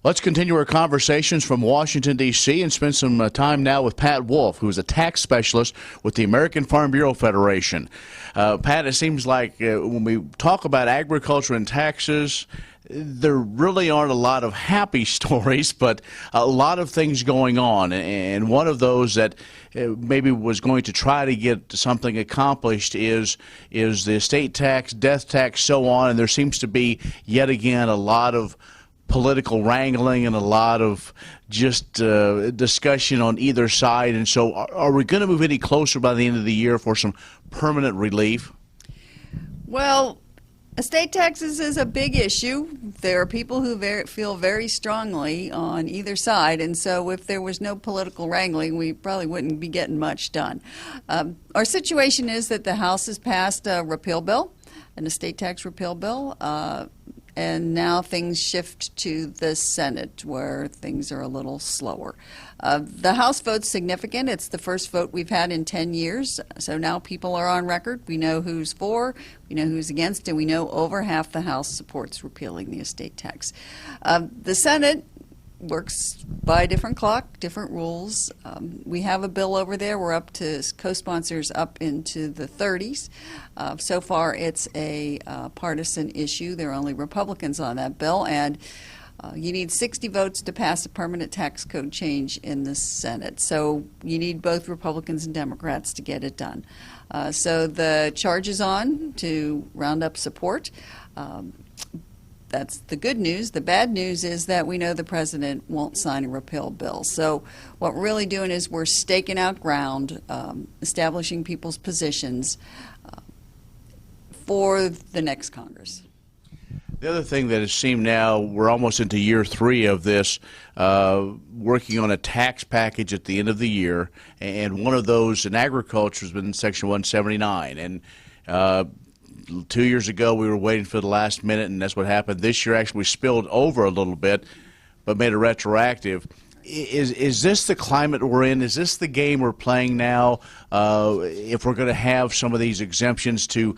Let's continue our conversations from Washington, D.C. and spend some time now with Pat Wolff, who is a tax specialist with the American Farm Bureau Federation. Pat, it seems like when we talk about agriculture and taxes, there really aren't a lot of happy stories, but a lot of things going on. And one of those that maybe was going to try to get something accomplished is the estate tax, death tax, so on. And there seems to be, yet again, a lot of political wrangling and a lot of just discussion on either side. And so are we going to move any closer by the end of the year for some permanent relief? Well, estate taxes is a big issue. There are people who feel very strongly on either side, and so if there was no political wrangling, we probably wouldn't be getting much done. Our situation is that the House has passed a repeal bill, an estate tax repeal bill, and now things shift to the Senate, where things are a little slower. The House vote's significant. It's the first vote we've had in 10 years. So now people are on record. We know who's for, we know who's against, and we know over half the House supports repealing the estate tax. The Senate works by a different clock, different rules. We have a bill over there. We're up to co-sponsors up into the 30s. So far, it's a partisan issue. There are only Republicans on that bill, and you need 60 votes to pass a permanent tax code change in the Senate. So you need both Republicans and Democrats to get it done. So the charge is on to round up support. That's the good news. The bad news is that we know the president won't sign a repeal bill. So what we're really doing is we're staking out ground, establishing people's positions for the next Congress. The other thing that it seemed now, we're almost into year 3 of this, working on a tax package at the end of the year, and one of those in agriculture has been Section 179. And 2 years ago, we were waiting for the last minute, and that's what happened. This year, actually, we spilled over a little bit, but made it retroactive. Is this the climate we're in? Is this the game we're playing now? If we're going to have some of these exemptions, to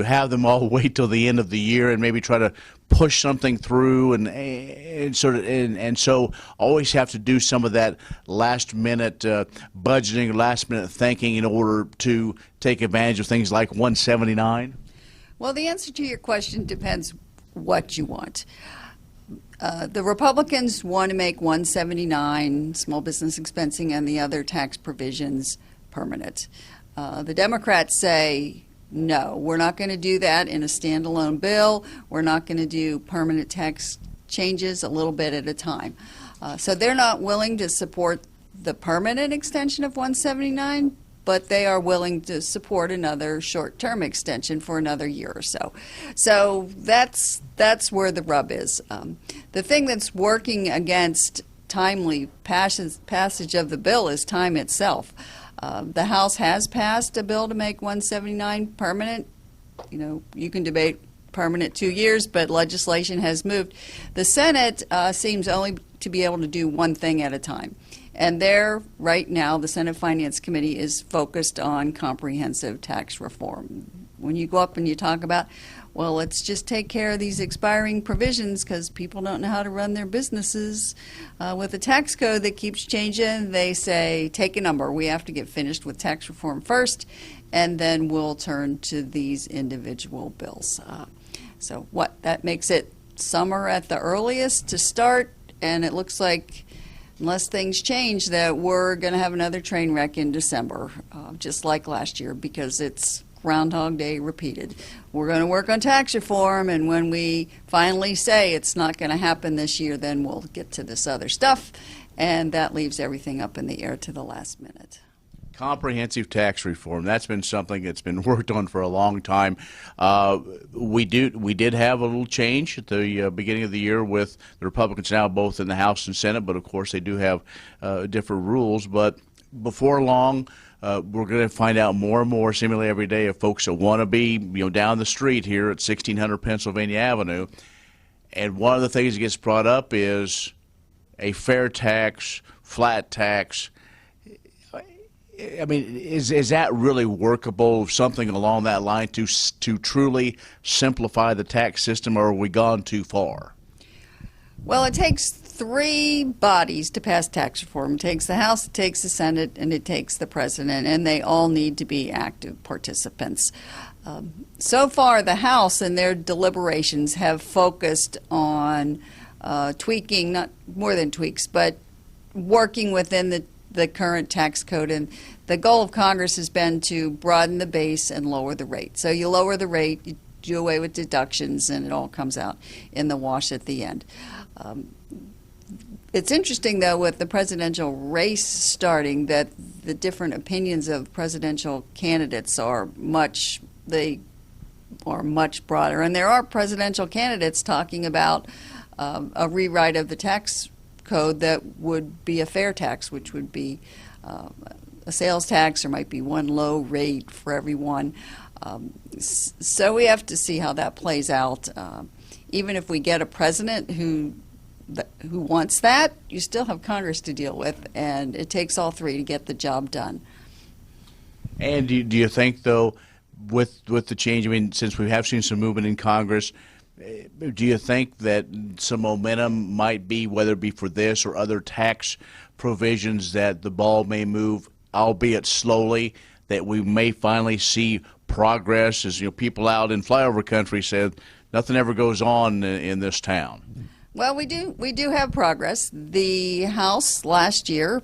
have them all wait till the end of the year and maybe try to push something through, and so always have to do some of that last minute budgeting, last minute thinking in order to take advantage of things like 179? Well, the answer to your question depends what you want. The Republicans want to make 179, small business expensing, and the other tax provisions permanent. The Democrats say, no, we're not going to do that in a standalone bill. We're not going to do permanent tax changes a little bit at a time. So they're not willing to support the permanent extension of 179, but they are willing to support another short-term extension for another year or so. So that's where the rub is. The thing that's working against timely passage of the bill is time itself. The House has passed a bill to make 179 permanent. You know, you can debate permanent 2 years, but legislation has moved. The Senate seems only to be able to do one thing at a time. And there, right now, the Senate Finance Committee is focused on comprehensive tax reform. When you go up and you talk about, well, let's just take care of these expiring provisions because people don't know how to run their businesses. With a tax code that keeps changing, they say, take a number. We have to get finished with tax reform first, and then we'll turn to these individual bills. So that makes it summer at the earliest to start, and it looks like, unless things change, that we're going to have another train wreck in December, just like last year, because it's Groundhog Day repeated. We're going to work on tax reform, and when we finally say it's not going to happen this year, then we'll get to this other stuff, and that leaves everything up in the air to the last minute. Comprehensive tax reform, that's been something that's been worked on for a long time. We did have a little change at the beginning of the year with the Republicans now both in the House and Senate, but of course they do have different rules. But before long, we're going to find out more and more seemingly every day of folks that want to be down the street here at 1600 Pennsylvania Avenue. And one of the things that gets brought up is a fair tax, flat tax. I mean, is that really workable, something along that line, to truly simplify the tax system, or have we gone too far? Well, it takes three bodies to pass tax reform. It takes the House, it takes the Senate, and it takes the President, and they all need to be active participants. So far, the House and their deliberations have focused on tweaking, not more than tweaks, but working within the current tax code. And the goal of Congress has been to broaden the base and lower the rate. So you lower the rate, you do away with deductions, and it all comes out in the wash at the end. It's interesting, though, with the presidential race starting, that the different opinions of presidential candidates are much broader. And there are presidential candidates talking about a rewrite of the tax code that would be a fair tax, which would be a sales tax, or might be one low rate for everyone. So we have to see how that plays out. Even if we get a president who wants that, you still have Congress to deal with, and it takes all three to get the job done. And do you think, though, with the change, I mean, since we have seen some movement in Congress, do you think that some momentum might be, whether it be for this or other tax provisions, that the ball may move, albeit slowly, that we may finally see progress? As people out in flyover country said, nothing ever goes on in this town. Well, we do have progress. The House last year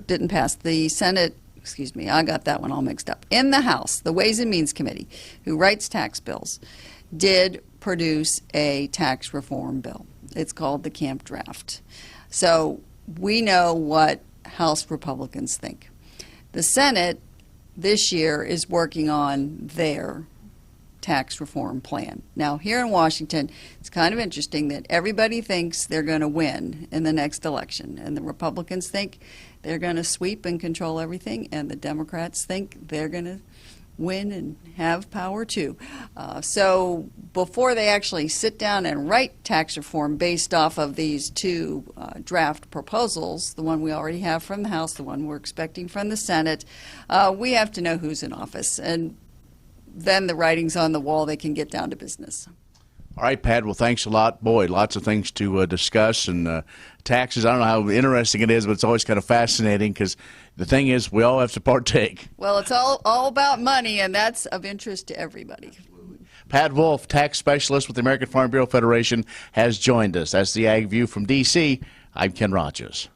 didn't pass. The Senate, excuse me, I got that one all mixed up. In the House, the Ways and Means Committee, who writes tax bills, did produce a tax reform bill. It's called the Camp Draft. So we know what House Republicans think. The Senate this year is working on their tax reform plan. Now, here in Washington, it's kind of interesting that everybody thinks they're going to win in the next election, and the Republicans think they're going to sweep and control everything, and the Democrats think they're going to win and have power too. So before they actually sit down and write tax reform based off of these two draft proposals, the one we already have from the House, the one we're expecting from the Senate, we have to know who's in office. And then the writing's on the wall, they can get down to business. All right, Pat, well, thanks a lot. Boy, lots of things to discuss. And taxes, I don't know how interesting it is, but it's always kind of fascinating, because the thing is, we all have to partake. Well, it's all about money, and that's of interest to everybody. Pat Wolff, tax specialist with the American Farm Bureau Federation, has joined us. That's the AgView from D.C. I'm Ken Rahjes.